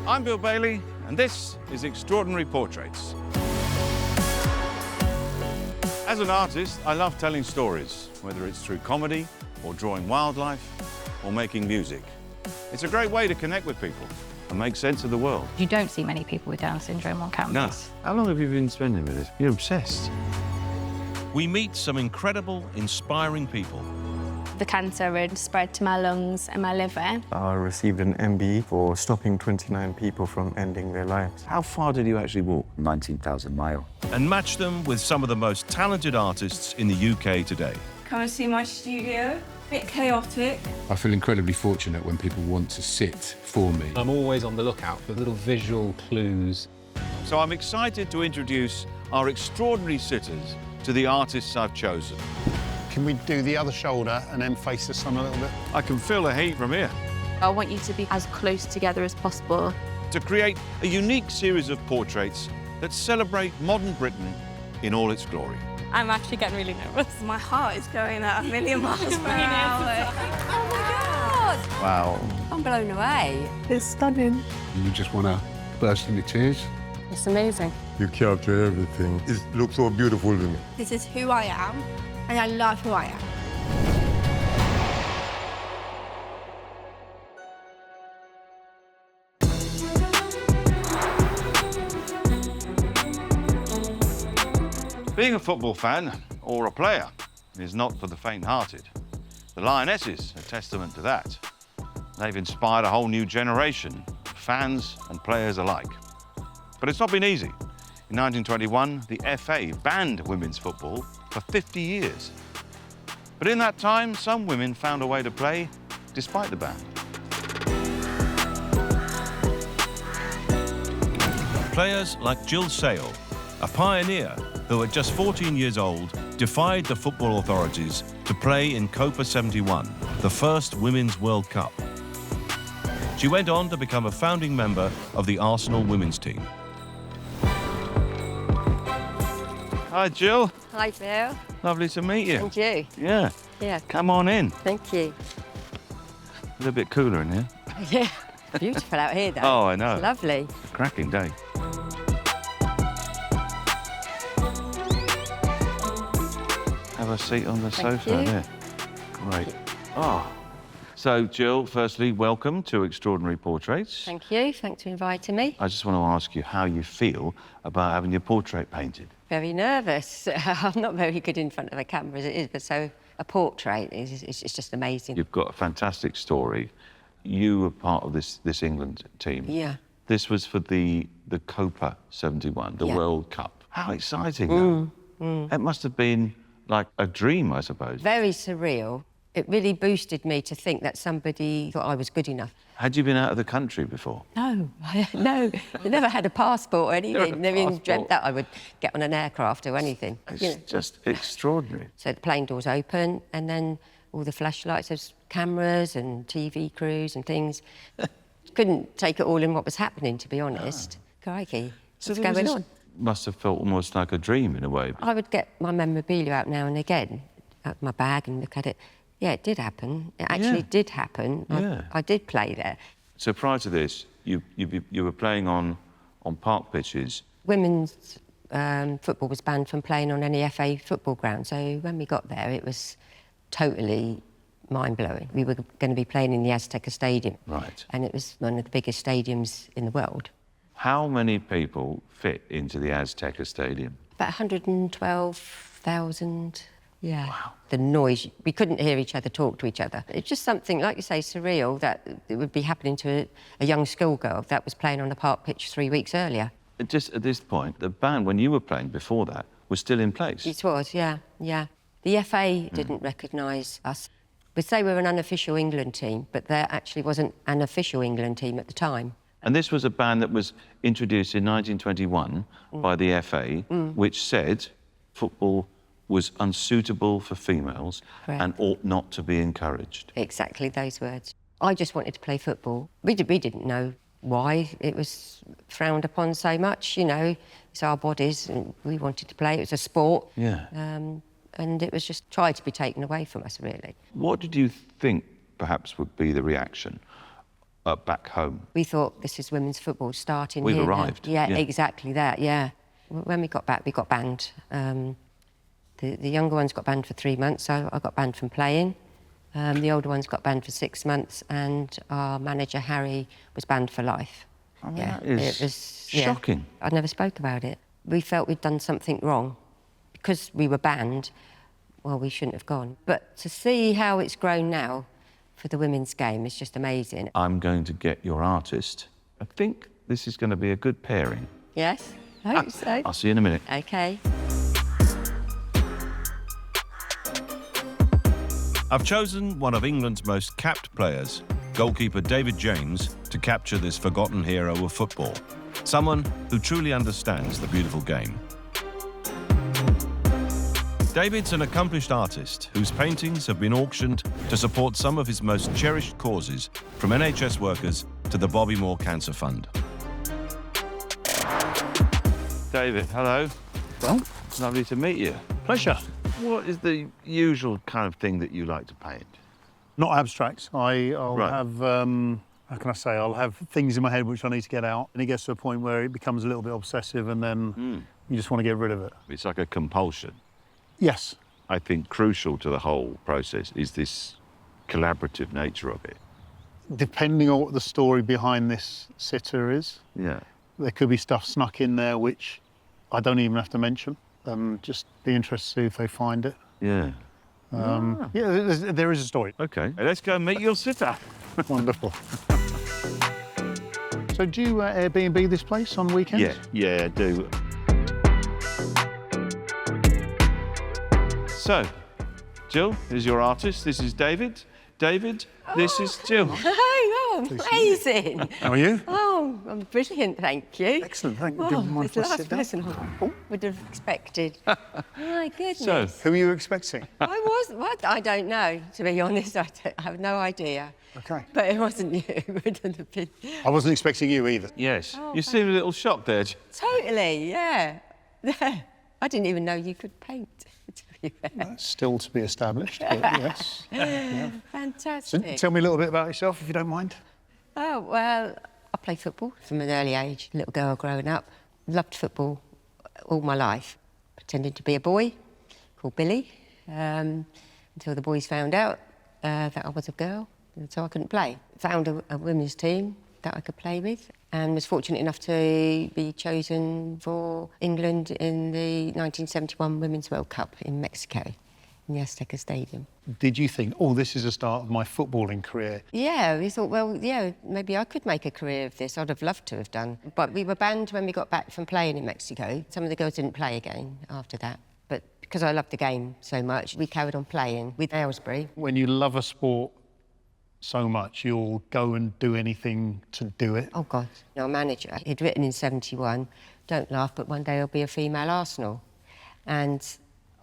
I'm Bill Bailey, and this is Extraordinary Portraits. As an artist, I love telling stories, whether it's through comedy, or drawing wildlife, or making music. It's a great way to connect with people and make sense of the world. You don't see many people with Down syndrome on campus. No. How long have you been spending with this? You're obsessed. We meet some incredible, inspiring people. The cancer had spread to my lungs and my liver. I received an MB for stopping 29 people from ending their lives. How far did you actually walk? 19,000 miles. And match them with some of the most talented artists in the UK today. Come and see my studio. A bit chaotic. I feel incredibly fortunate when people want to sit for me. I'm always on the lookout for little visual clues. So I'm excited to introduce our extraordinary sitters to the artists I've chosen. Can we do the other shoulder and then face the sun a little bit? I can feel the heat from here. I want you to be as close together as possible. To create a unique series of portraits that celebrate modern Britain in all its glory. I'm actually getting really nervous. My heart is going at 1,000,000 miles per hour. Oh my God! Wow. I'm blown away. It's stunning. You just want to burst into tears. It's amazing. You capture everything. It looks so beautiful to me. This is who I am, and I love who I am. Being a football fan, or a player, is not for the faint-hearted. The Lionesses are testament to that. They've inspired a whole new generation, fans and players alike. But it's not been easy. In 1921, the FA banned women's football for 50 years. But in that time, some women found a way to play despite the ban. Players like Jill Sale, a pioneer who at just 14 years old defied the football authorities to play in Copa 71, the first Women's World Cup. She went on to become a founding member of the Arsenal women's team. Hi, Jill. Hi, Bill. Lovely to meet you. And you. Yeah. Yeah. Come on in. Thank you. A little bit cooler in here. Yeah. Beautiful out here, though. Oh, I know. It's lovely. A cracking day. Have a seat on the sofa there. Great. Oh. So, Jill, firstly, welcome to Extraordinary Portraits. Thank you. Thanks for inviting me. I just want to ask you how you feel about having your portrait painted. Very nervous. I'm not very good in front of a camera as it is, but so a portrait is it's just amazing. You've got a fantastic story. You were part of this England team. Yeah. This was for the Copa 71, the World Cup. How exciting, It must have been like a dream, I suppose. Very surreal. It really boosted me to think that somebody thought I was good enough. Had you been out of the country before? No, no. I never had a passport or anything. Never even dreamt that I would get on an aircraft or anything. It's just extraordinary. So the plane doors open, and then all the flashlights, there's cameras and TV crews and things. Couldn't take it all in what was happening, to be honest. Crikey, what's going on? Must have felt almost like a dream in a way. I would get my memorabilia out now and again, out my bag, and look at it. Yeah, it did happen. It actually did happen. Yeah. I did play there. So prior to this, you were playing on park pitches. Women's football was banned from playing on any FA football ground. So when we got there, it was totally mind-blowing. We were going to be playing in the Aztec Stadium. Right. And it was one of the biggest stadiums in the world. How many people fit into the Aztec Stadium? About 112,000. Yeah. Wow. The noise, we couldn't hear each other talk to each other. It's just something, like you say, surreal that it would be happening to a young schoolgirl that was playing on the park pitch 3 weeks earlier. Just at this point, the ban, when you were playing before that, was still in place? It was, yeah. The FA didn't recognise us. We say we're an unofficial England team, but there actually wasn't an official England team at the time. And this was a ban that was introduced in 1921 by the FA, which said football was unsuitable for females and ought not to be encouraged. Exactly those words. I just wanted to play football. We didn't know why it was frowned upon so much, you know. It's our bodies and we wanted to play. It was a sport. Yeah. And it was just tried to be taken away from us, really. What did you think perhaps would be the reaction back home. We thought this is women's football starting We've here now. arrived. Yeah, Yeah. exactly that, yeah. When we got back, we got banned. The younger ones got banned for 3 months, so I got banned from playing. The older ones got banned for 6 months, and our manager, Harry, was banned for life. I mean, Yeah, that is it was shocking. I never spoke about it. We felt we'd done something wrong. Because we were banned, well, we shouldn't have gone. But to see how it's grown now for the women's game is just amazing. I'm going to get your artist. I think this is going to be a good pairing. Yes, I hope so. I'll see you in a minute. OK. I've chosen one of England's most capped players, goalkeeper David James, to capture this forgotten hero of football. Someone who truly understands the beautiful game. David's an accomplished artist whose paintings have been auctioned to support some of his most cherished causes, from NHS workers to the Bobby Moore Cancer Fund. David, hello. Well, It's lovely to meet you. pleasure. What is the usual kind of thing that you like to paint? Not abstract. I'll Right. have, how can I say, I'll have things in my head which I need to get out. And it gets to a point where it becomes a little bit obsessive and then you just want to get rid of it. It's like a compulsion. Yes. I think crucial to the whole process is this collaborative nature of it. Depending on what the story behind this sitter is, Yeah. there could be stuff snuck in there which I don't even have to mention. Just be interested to see if they find it. Yeah. Yeah, there is a story. OK. Let's go and meet your sitter. Wonderful. So do you Airbnb this place on weekends? Yeah, I do. So, Jill is your artist. This is David. David, this is Jill. Oh, amazing. How are you? Oh, I'm brilliant, thank you. Excellent, thank you. Oh, Do you mind it's if the I last sit down? person I would have expected. My goodness. So, Who are you expecting? What? I don't know, to be honest. I have no idea. Okay. But it wasn't you. It wouldn't have been. I wasn't expecting you either. yes, Oh, you seem a little shocked there. Totally, yeah. I didn't even know you could paint. To be fair. Still to be established, but yes. So Fantastic. tell me a little bit about yourself, if you don't mind. Oh, well, I played football from an early age. Little girl growing up. Loved football all my life. Pretended to be a boy called Billy until the boys found out that I was a girl, and so I couldn't play. Found a women's team that I could play with and was fortunate enough to be chosen for England in the 1971 Women's World Cup in Mexico, in the Aztec Stadium. Did you think, oh, this is the start of my footballing career? Yeah, we thought, well, yeah, maybe I could make a career of this. I'd have loved to have done. But we were banned when we got back from playing in Mexico. Some of the girls didn't play again after that. But because I loved the game so much, we carried on playing with Aylesbury. When you love a sport so much, you'll go and do anything to do it. Oh, God. Our manager, he'd written in 71, don't laugh, but one day there'll be a female Arsenal. And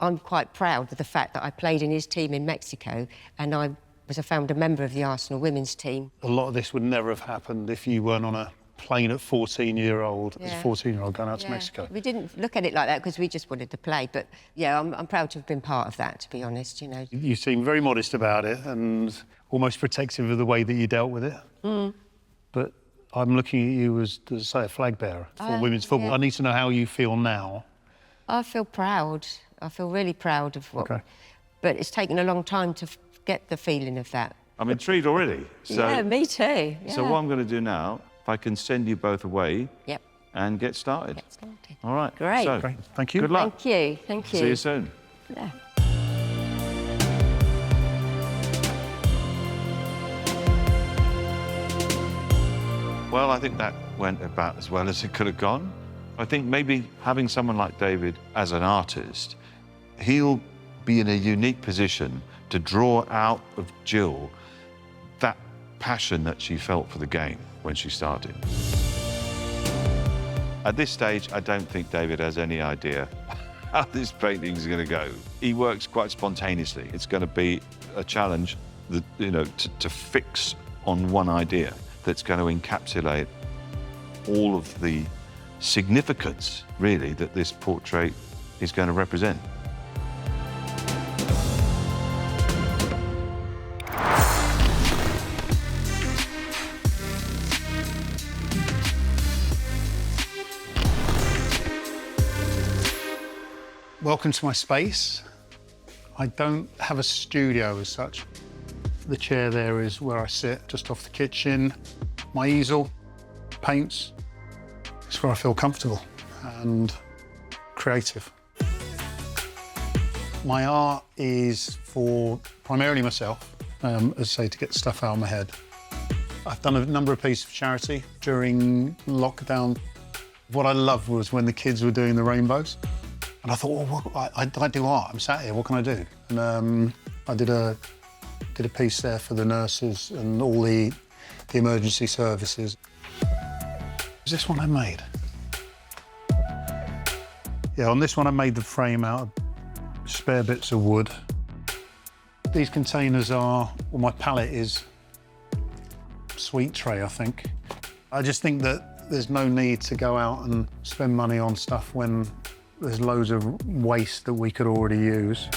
I'm quite proud of the fact that I played in his team in Mexico and I was a founder member of the Arsenal women's team. A lot of this would never have happened if you weren't on a plane at 14-year-old, as a 14-year-old going out to Mexico. We didn't look at it like that because we just wanted to play. But, yeah, I'm proud to have been part of that, to be honest, you know. You seem very modest about it and almost protective of the way that you dealt with it. But I'm looking at you as say, a flag bearer for women's football. yeah. I need to know how you feel now. I feel proud. I feel really proud of what... Okay. But it's taken a long time to get the feeling of that. I'm intrigued already. So, yeah, me too. So what I'm going to do now, if I can send you both away Yep, and get started. get started. All right. Great. So, Great, thank you. good luck. Thank you, thank you. See you soon. Yeah. Well, I think that went about as well as it could have gone. I think maybe having someone like David as an artist, he'll be in a unique position to draw out of Jill that passion that she felt for the game when she started. At this stage, I don't think David has any idea how this painting is going to go. He works quite spontaneously. It's going to be a challenge that, you know, to fix on one idea that's going to encapsulate all of the significance, really, that this portrait is going to represent. Welcome to my space. I don't have a studio as such. The chair there is where I sit, just off the kitchen. My easel, paints. It's where I feel comfortable and creative. My art is for primarily myself, as I say, to get stuff out of my head. I've done a number of pieces for charity during lockdown. What I loved was when the kids were doing the rainbows. And I thought, well, I do art, I'm sat here, what can I do? And I did a piece there for the nurses and all the emergency services. Is this one I made? Yeah, on this one I made the frame out of spare bits of wood. These containers are, well, my palette is sweet tray, I think. I just think that there's no need to go out and spend money on stuff when there's loads of waste that we could already use.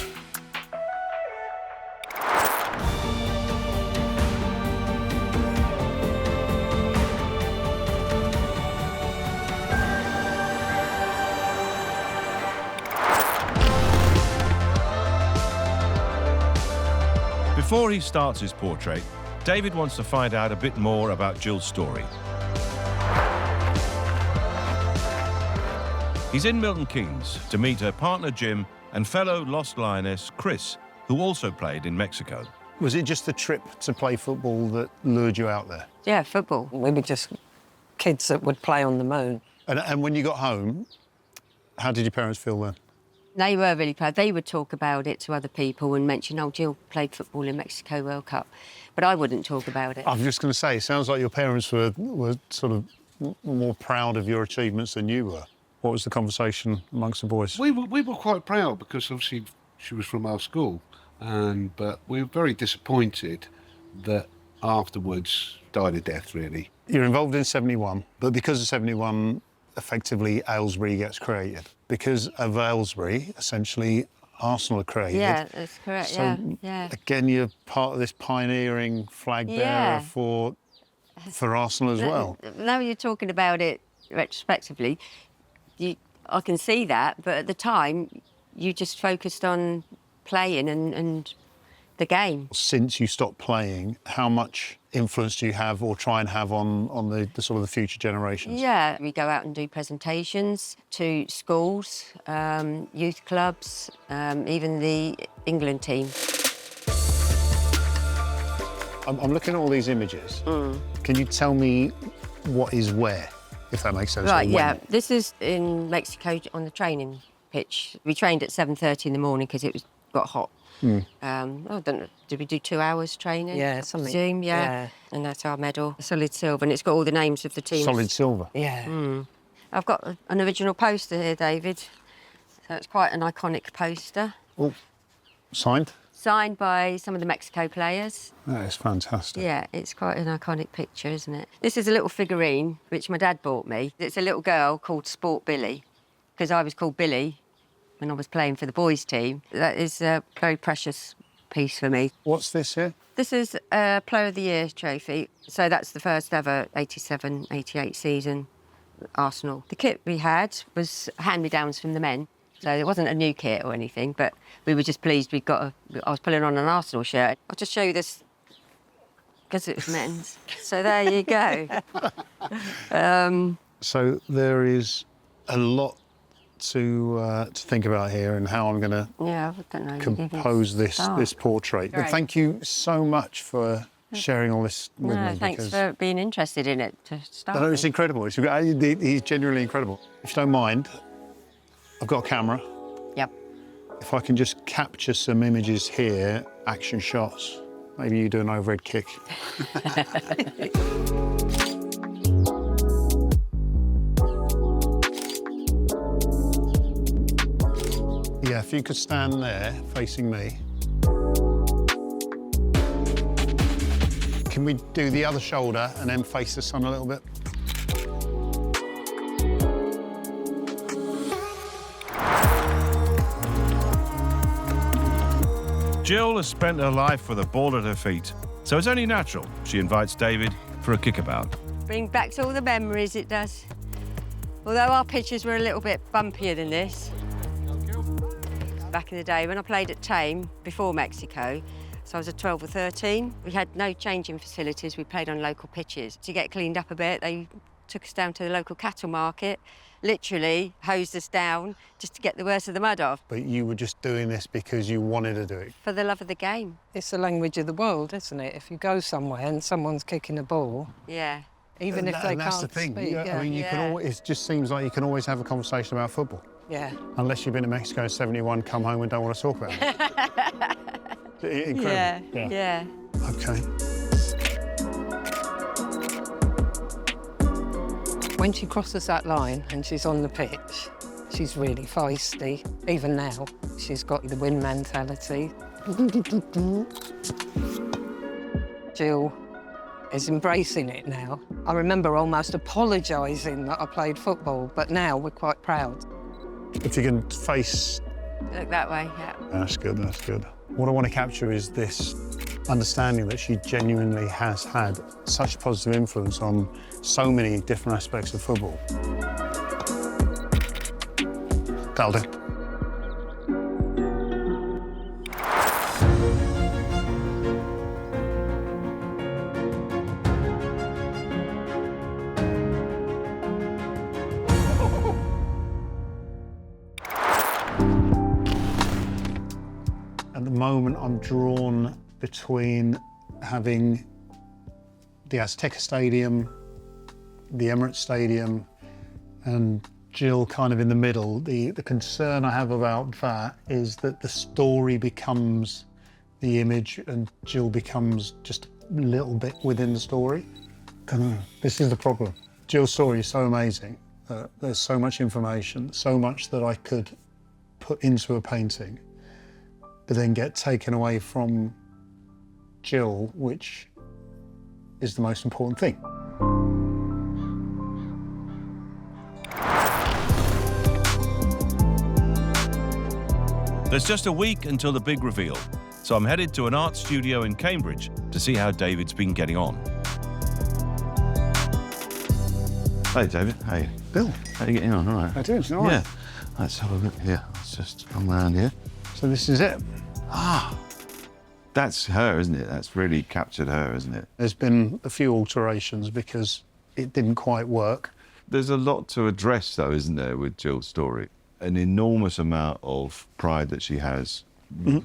Before he starts his portrait, David wants to find out a bit more about Jill's story. He's in Milton Keynes to meet her partner Jim and fellow Lost Lioness Chris, who also played in Mexico. Was it just the trip to play football that lured you out there? Yeah, football. We were just kids that would play on the moon. And when you got home, how did your parents feel then? They were really proud. They would talk about it to other people and mention, oh, Jill played football in Mexico World Cup. But I wouldn't talk about it. I'm just going to say, it sounds like your parents were sort of more proud of your achievements than you were. What was the conversation amongst the boys? We were quite proud because obviously she was from our school, but we were very disappointed that afterwards died a death, really. You're involved in 71, but because of 71, effectively Aylesbury gets created. Because of Aylesbury, essentially, Arsenal are created. Yeah, that's correct, So, yeah. again, you're part of this pioneering flag bearer for Arsenal as well. Now you're talking about it retrospectively, I can see that, but at the time, you just focused on playing and the game. Since you stopped playing, how much influence do you have or try and have on the sort of the future generations? Yeah, we go out and do presentations to schools, youth clubs, even the England team. I'm looking at all these images. Can you tell me what is where, if that makes sense? Right, yeah. This is in Mexico on the training pitch. We trained at 7:30 in the morning because it got hot. I don't know, did we do 2 hours training? Yeah, something. Zoom, yeah. And that's our medal, solid silver, and it's got all the names of the teams. Solid silver? Yeah. I've got an original poster here, David. So it's quite an iconic poster. Oh, signed? Signed by some of the Mexico players. That is fantastic. Yeah, it's quite an iconic picture, isn't it? This is a little figurine, which my dad bought me. It's a little girl called Sport Billy, because I was called Billy when I was playing for the boys' team. That is a very precious piece for me. What's this here? This is a Player of the Year trophy. So that's the first ever 87-88 season Arsenal. The kit we had was hand-me-downs from the men. So it wasn't a new kit or anything, but we were just pleased I was pulling on an Arsenal shirt. I'll just show you this, because it was men's. So there you go. So there is a lot to think about here and how I'm going to compose this portrait. But thank you so much for sharing all this with me. Thanks for being interested in it to start with. It's incredible. He's genuinely incredible. If you don't mind, I've got a camera. Yep. If I can just capture some images here, action shots. Maybe you do an overhead kick. Yeah, if you could stand there, facing me. Can we do the other shoulder and then face the sun a little bit? Jill has spent her life with a ball at her feet, so it's only natural she invites David for a kickabout. Bring back all the memories, it does. Although our pictures were a little bit bumpier than this. back in the day when I played at Tame before Mexico. So I was a 12 or 13. We had no changing facilities. We played on local pitches. To get cleaned up a bit, they took us down to the local cattle market, literally hosed us down just to get the worst of the mud off. But you were just doing this because you wanted to do it? For the love of the game. It's the language of the world, isn't it? If you go somewhere and someone's kicking a ball, Yeah. even if they can't that's the thing. speak, I mean, you can Yeah. always, it just seems like you can always have a conversation about football. yeah. Unless you've been to Mexico in 71, come home and don't want to talk about it. Incredible. Yeah. Okay. When she crosses that line and she's on the pitch, she's really feisty. Even now, she's got the win mentality. Jill is embracing it now. I remember almost apologising that I played football, but now we're quite proud. If you can face... Look that way, yeah. That's good, that's good. What I want to capture is this understanding that she genuinely has had such a positive influence on so many different aspects of football. That'll do. At the moment, I'm drawn between having the Aztec Stadium, the Emirates Stadium, and Jill kind of in the middle. The concern I have about that is that the story becomes the image and Jill becomes just a little bit within the story. This is the problem. Jill's story is so amazing. There's so much information, so much that I could put into a painting, but then get taken away from Jill, which is the most important thing. There's just a week until the big reveal, so I'm headed to an art studio in Cambridge to see how David's been getting on. Hey, David. Hey. Bill. How are you getting on? All right. I do, it's all right. Yeah. Let's have a look here. Let's just come around here. So this is it. Ah, that's her, isn't it? That's really captured her, isn't it? There's been a few alterations because it didn't quite work. There's a lot to address, though, isn't there, with Jill's story? An enormous amount of pride that she has,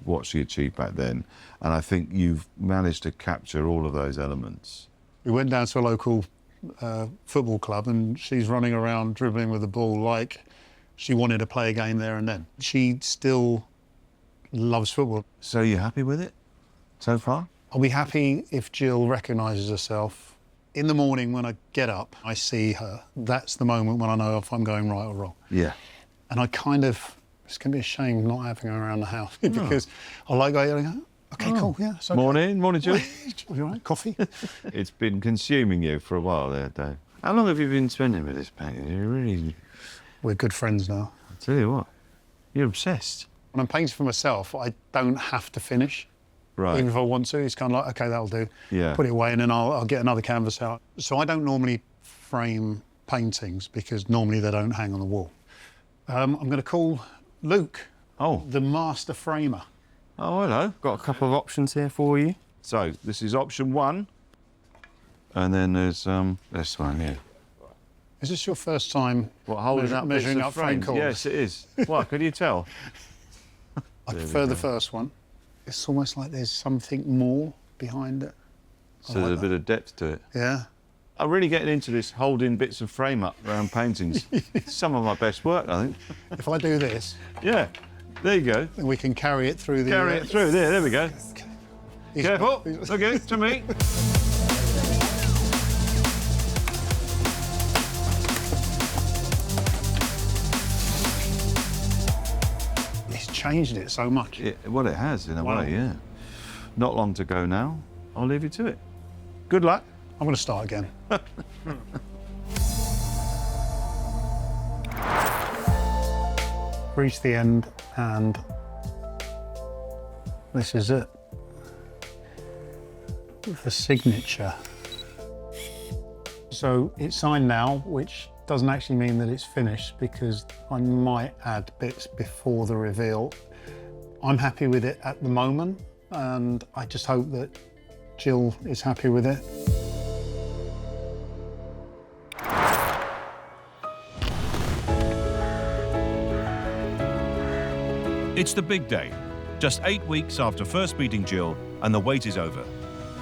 what she achieved back then. And I think you've managed to capture all of those elements. We went down to a local football club and she's running around dribbling with the ball like she wanted to play a game there and then. She still loves football. So you're happy with it so far? I'll be happy if Jill recognises herself. In the morning when I get up, I see her. That's the moment when I know if I'm going right or wrong. Yeah. And I kind of, it's going to be a shame not having her around the house because I like going, okay, cool, yeah. It's okay. Morning, Jill. You all right? Coffee? It's been consuming you for a while there, Dave. How long have you been spending with this painting? You really... We're good friends now. I tell you what, you're obsessed. When I'm painting for myself, I don't have to finish. Right. Even if I want to, it's kind of like, okay, that'll do. Yeah. Put it away and then I'll get another canvas out. So I don't normally frame paintings because normally they don't hang on the wall. I'm going to call Luke, the master framer. Oh, hello. Got a couple of options here for you. So this is option one, and then there's this one here. Is this your first time holding up measuring bits up of frame? frame corners? Yes, it is. What, can you tell? I prefer the first one. It's almost like there's something more behind it. So there's a bit of depth to it. Yeah. I'm really getting into this holding bits of frame up around paintings. It's some of my best work, I think. If I do this... Yeah, there you go. Then we can carry it through the... Carry it through, there we go. Careful, okay, to me. It's changed it so much. Well, it has, in a way, yeah. Not long to go now. I'll leave you to it. Good luck. I'm going to start again. Reach the end, and this is it. The signature. So it's signed now, which doesn't actually mean that it's finished because I might add bits before the reveal. I'm happy with it at the moment, and I just hope that Jill is happy with it. It's the big day. Just 8 weeks after first meeting Jill, and the wait is over.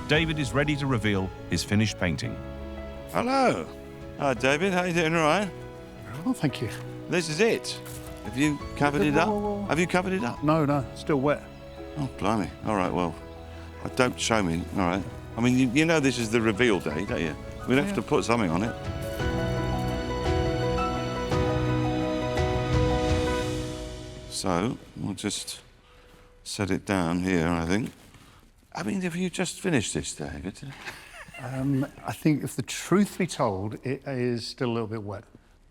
David is ready to reveal his finished painting. Hello. Hi, David. How you doing? All right? Oh, thank you. This is it. Have you covered it up? Have you covered it up? No, still wet. Oh, blimey. All right, well, don't show me. All right. I mean, you know this is the reveal day, don't you? We'd have to put something on it. So, we'll just set it down here, I think. I mean, have you just finished this, David? I think if the truth be told, it is still a little bit wet.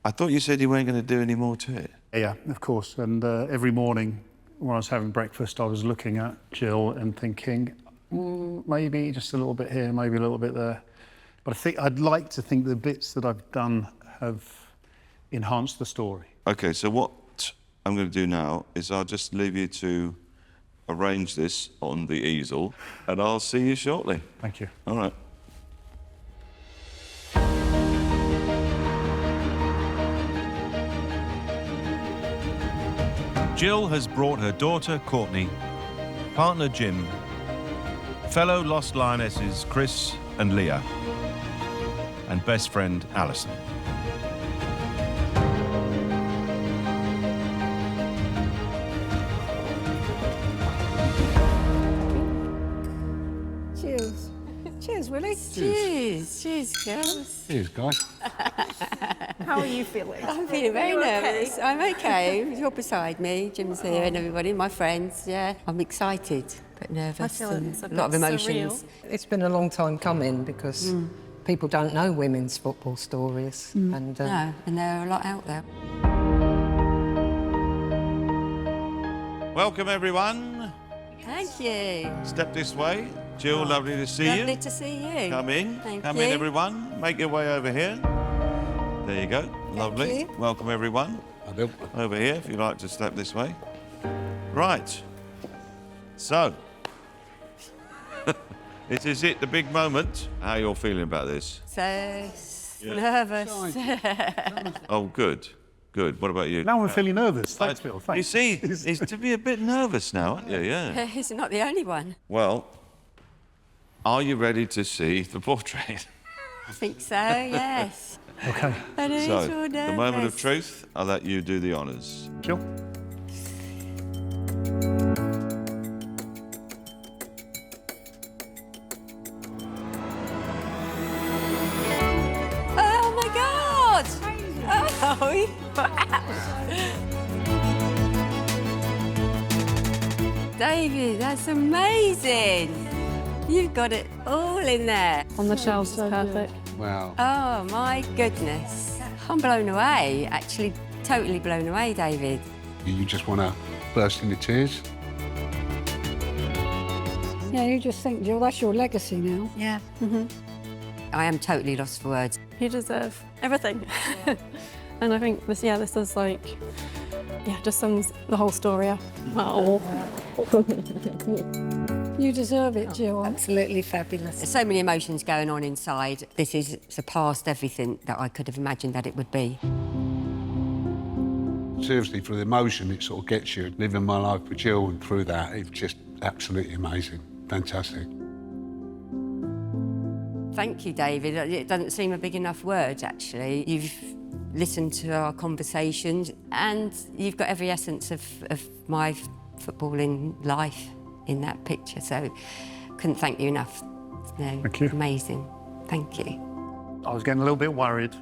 I thought you said you weren't going to do any more to it. Yeah, of course. And every morning when I was having breakfast, I was looking at Jill and thinking, maybe just a little bit here, maybe a little bit there. But I think I'd like to think the bits that I've done have enhanced the story. OK, so what I'm going to do now is I'll just leave you to arrange this on the easel, and I'll see you shortly. Thank you. All right. Jill has brought her daughter, Courtney, partner, Jim, fellow Lost Lionesses, Chris and Leah, and best friend, Alison. Cheers. Cheers, Willie. Cheers. Cheers, girls. Cheers, guys. How are you feeling? I'm feeling very Are you okay? nervous. I'm okay. You're beside me. Jim's here and everybody, my friends. Yeah, I'm excited but nervous. I feel and it's a a lot of bit emotions. surreal. It's been a long time coming because people don't know women's football stories. And No, and there are a lot out there. Welcome, everyone. Thank you. Step this way. Jill, lovely to see Lovely you. to see you. Come in. Thank Come you. in, everyone. Make your way over here. There you go. Lovely. you. Welcome, everyone. I do. Over here, if you'd like to step this way. Right. So, this is it, the big moment. How are you all feeling about this? So nervous. Oh, good. Good. What about you? Now I'm feeling nervous. Thanks, Phil. Thanks. You see, it's to be a bit nervous now, aren't you? Yeah. He's not the only one. Well, are you ready to see the portrait? I think so, yes. OK. I know So, it's all the moment of nervous. truth, I'll let you do the honours. Jill? Oh my God! Oh, David, that's amazing. You've got it all in there. On the shelves is perfect. Wow. Oh my goodness. I'm blown away, actually totally blown away, David. You just want to burst into tears? Yeah, you just think, Jill, that's your legacy now. Yeah. I am totally lost for words. You deserve everything. And I think this is like, just sums the whole story up. Oh. You deserve it, Jill. Absolutely fabulous. There's so many emotions going on inside. This is surpassed everything that I could have imagined that it would be. Seriously, for the emotion it sort of gets you, living my life with Jill, and through that, it's just absolutely amazing. Fantastic. Thank you, David. It doesn't seem a big enough word, actually. You've listened to our conversations and you've got every essence of my footballing life in that picture, so couldn't thank you enough. No, Thank you. Amazing. Thank you. I was getting a little bit worried.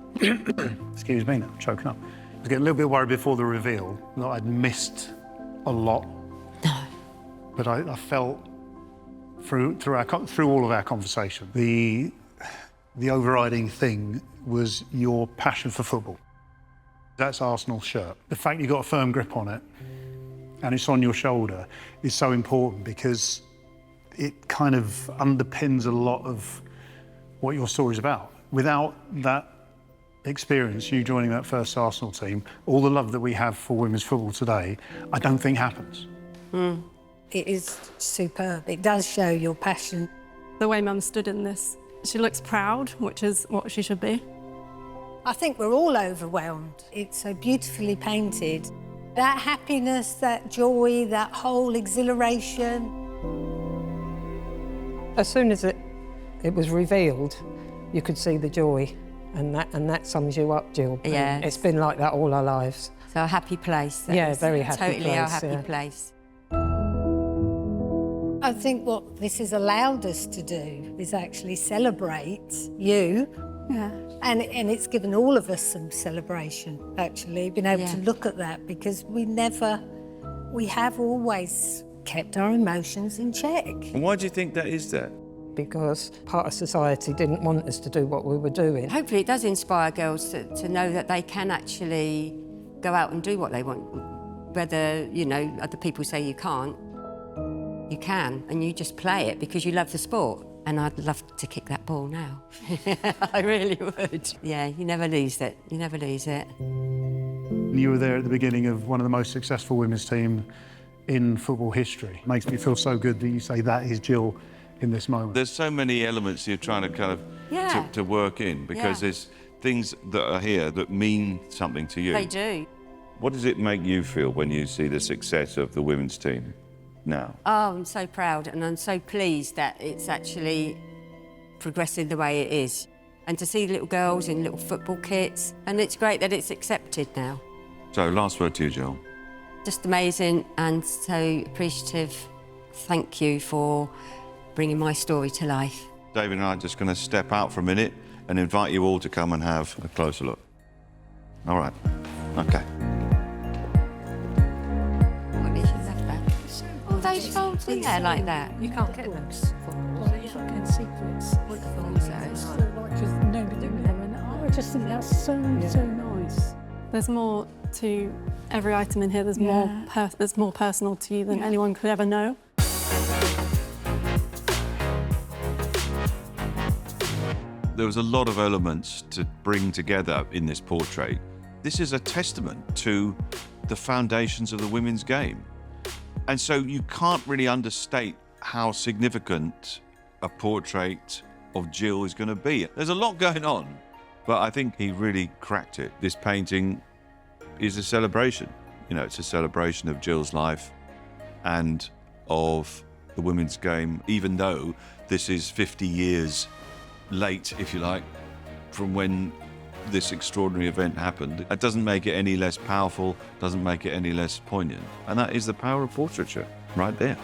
Excuse me, now I'm choking up. I was getting a little bit worried before the reveal that I'd missed a lot. No. But I felt through all of our conversation, the overriding thing was your passion for football. That's Arsenal's shirt. The fact you got a firm grip on it and it's on your shoulder is so important because it kind of underpins a lot of what your story's about. Without that experience, you joining that first Arsenal team, all the love that we have for women's football today, I don't think happens. It is superb. It does show your passion. The way Mum stood in this, she looks proud, which is what she should be. I think we're all overwhelmed. It's so beautifully painted. That happiness, that joy, that whole exhilaration. As soon as it was revealed, you could see the joy, and that sums you up, Jill. Yeah. It's been like that all our lives. So a happy place. Yeah, very happy totally place. Our happy yeah. place. I think what this has allowed us to do is actually celebrate you. Yeah. And it's given all of us some celebration, actually, being able to look at that, because we have always kept our emotions in check. And why do you think that is that? Because part of society didn't want us to do what we were doing. Hopefully it does inspire girls to know that they can actually go out and do what they want. Whether, you know, other people say you can't, you can, and you just play it because you love the sport. And I'd love to kick that ball now. I really would. Yeah, you never lose it. You never lose it. You were there at the beginning of one of the most successful women's team in football history. Makes me feel so good that you say that is Jill in this moment. There's so many elements you're trying to kind of to work in, because there's things that are here that mean something to you. They do. What does it make you feel when you see the success of the women's team now? Oh, I'm so proud, and I'm so pleased that it's actually progressing the way it is. And to see little girls in little football kits, and it's great that it's accepted now. So, last word to you, Jill. Just amazing and so appreciative. Thank you for bringing my story to life. David and I are just going to step out for a minute and invite you all to come and have a closer look. All right. Okay. All those folds in there like that. You can't get them. I just think that's so nice. There's more to every item in here. There's more personal to you than anyone could ever know. There was a lot of elements to bring together in this portrait. This is a testament to the foundations of the women's game. And so you can't really understate how significant a portrait of Jill is going to be. There's a lot going on, but I think he really cracked it. This painting is a celebration. You know, it's a celebration of Jill's life and of the women's game, even though this is 50 years late, if you like, from when this extraordinary event happened. It doesn't make it any less powerful, doesn't make it any less poignant. And that is the power of portraiture, right there.